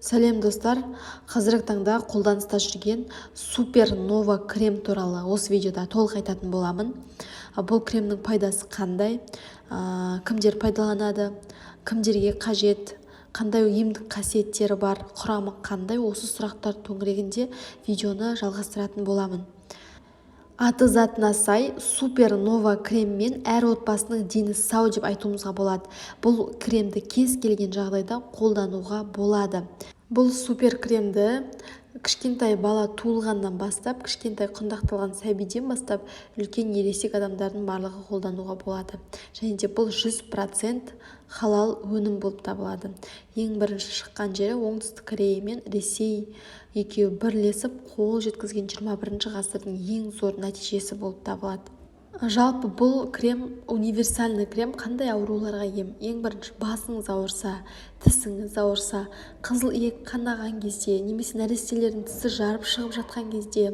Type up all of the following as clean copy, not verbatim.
Сәлем достар, қазіргі таңда қолданыста жүрген Супер Нова крем туралы осы видеода толық айтатын боламын. Бұл кремнің пайдасы қандай, кімдер пайдаланады, кімдерге қажет, қандай емдік қасиеттері бар, құрамы қандай, осы сұрақтар төңірегінде видеоны жалғастыратын боламын. Аты затына сай Супер Нова креммен әр отбасының дені сау деп айтуымызға болады. Бұл кремді кез келген жағдайда қолдануға болады. Бұл супер кремді кішкентай бала туылғаннан бастап, кішкентай құндақталған сәбиден бастап, үлкен ересек адамдардың барлығы қолдануға болады. Және де бұл 100% халал өнім болып табылады. Ең бірінші шыққан жері оңтүстік Корея мен Ресей екеуі бірлесіп қол жеткізген 21 ғасырдың ең зор нәтижесі болып табылады. Жалпы бұл крем универсальный крем, қандай ауруларға ем? Ең бірінші басыңыз ауырса, тісіңіз ауырса, қызыл иек қанаған кезде, немесе нәрестелердің тісі жарып шығып жатқан кезде,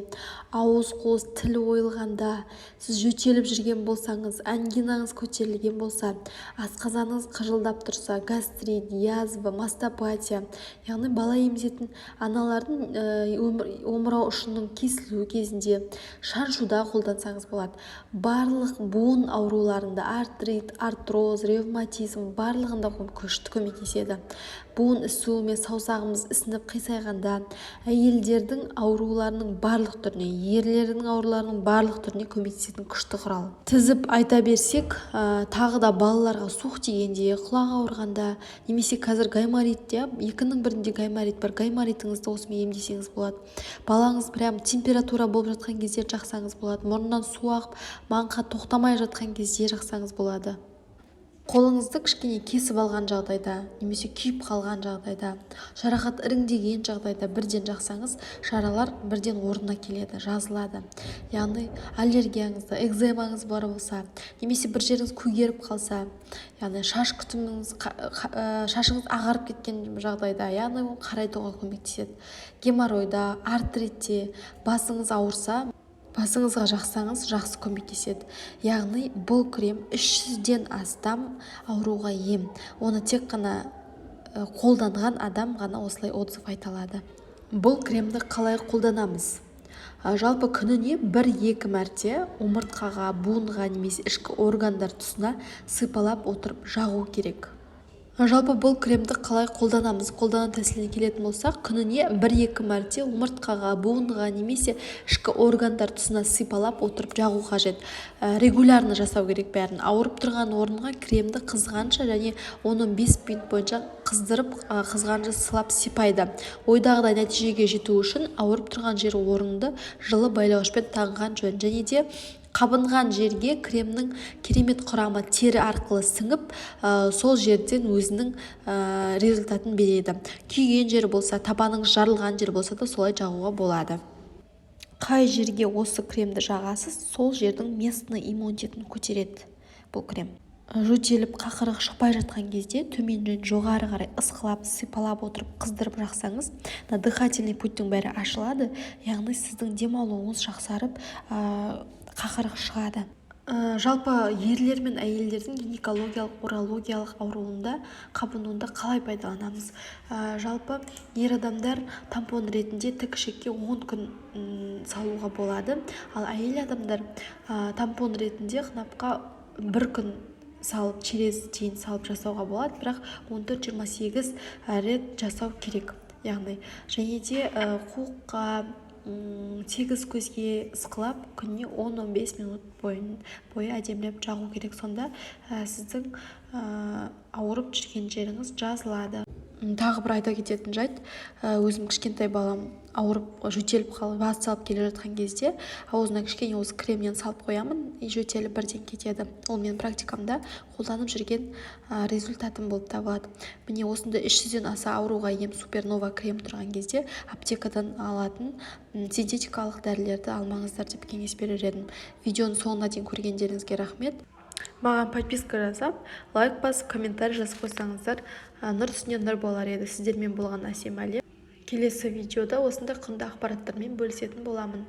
ауыз қуыс тілі ойылғанда, сіз жөтеліп жүрген болсаңыз, ангинаңыз көтерілген болса, асқазаныңыз қыжылдап тұрса, гастрит, язва, мастопатия, яғни бала емізетін аналардың омырау ұшының кесілуі кезінде шаншуда қолдансаңыз болады. Барлық буын ауруларында артрит, артроз, ревматизм барлығында күшті көмектеседі. Буын ісуі мен саусағымыз ісініп қисайғанда, әйелдердің ауруларының барлық түріне, ерлердің ауруларының барлық түріне көмектесетін күшті құрал. Тізіп айта берсек, тағы да балаларға суық тигенде, құлақ ауырғанда, немесе қазір гайморитте, екінің бірінде гайморит бар, гайморитіңізді осымен емдесеңіз болады. Балаңыз прям температура болып жатқан кезде жақсаңыз болады. Мұрнынан су ағып, маңқа тоқтамай жатқан кезде жақсаңыз болады. Қолыңызды кішкене кесіп алған жағдайда, немесе күйіп қалған жағдайда, жарақат іріңдеген жағдайда бірден жақсаңыз, жаралар бірден орнына келеді, жазылады. Яғни аллергияңызда, экземаңыз бар болса, немесе бір жеріңіз көгеріп қалса, яғни шашыңыз ағарып кеткен жағдайда, яғни ол қарайтуға көмектеседі. Геморройда, артритте, басыңыз ауырса, басыңызға жақсаңыз жақсы көмектеседі. Яғни бұл крем 300-ден астам ауруға ем. Оны тек қана қолданған адам ғана осылай отзыв айта алады. Бұл кремді қалай қолданамыз? Жалпы күніне 1-2 мәрте омыртқаға, буынға немесе ішкі органдар тұсына сыпалап отырып жағу керек. Жалпы бұл кремді қалай қолданамыз? Қолдану тәсіліне келетін болсақ, күніне 1-2 мәрте омыртқаға, буынға немесе ішкі органдар тұсына сыпалап отырып жағу қажет. Регулярно жасау керек бәрін. Ауырып тұрған орынға кремді қызғанша және 10-15 минут бойынша қыздырып, қызғанша сылап сипайды. Ойдағыдай нәтижеге жету үшін ауырып тұрған жер орынды жылы байлауышпен таңған жөн. Және де қабынған жерге кремнің керемет құрамы тері арқылы сіңіп, сол жерден өзінің результатын береді. Күйген жер болса, табаныңыз жарылған жер болса да солай жағуға болады. Қай жерге осы кремді жағасыз, сол жердің местный иммунитетін көтереді бұл крем. Жөтеліп, қақырық шықпай жатқан кезде төменнен жоғары қарай ысқылап, сипалап отырып қыздырып жақсаңыз, дыхательный путтың бәрі ашылады, яғни сіздің демалуыңыз жақсарып, қақырық шығады. Жалпы ерлер мен әйелдердің гинекологиялық, урологиялық ауруында, қабынуында қалай пайдаланамыз? Жалпы ер адамдар тампон ретінде тікішекке 10 күн салуға болады, ал әйел адамдар тампон ретінде қынапқа 1 күн салып, через дейін салып жасауға болады, бірақ 14-28 рет жасау керек. Яғни, және де қуыққа, тегіс көзге ысқылап, күніне 10-15 минут бойы әдемілеп жағу керек. Сонда сіздің ауырып жүрген жеріңіз жазылады. Тағы бір айта кететін жайт, өзім кішкентай балам ауырып, жөтеліп қалып, бас салып келе жатқан кезде аузына кішкене осы кремнен салып қоямын, жөтеліп бірден кетеді. Ол менің практикамда қолданып жүрген результатым болып табылады. Міне осында 300-ден аса ауруға ем Супер Нова крем тұрған кезде аптекадан алатын синтетикалық дәрілерді алмаңыздар деп кеңес берер едім. Видеоны соңына дейін көргендеріңізге рахмет. Маған подписка жасап, лайк басып, комментарий жазып қойсаңыздар, нұр үстіне нұр болар еді. Сіздермен болған Әсем әлем. Келесі видеода осындай құнды ақпараттармен бөлісетін боламын.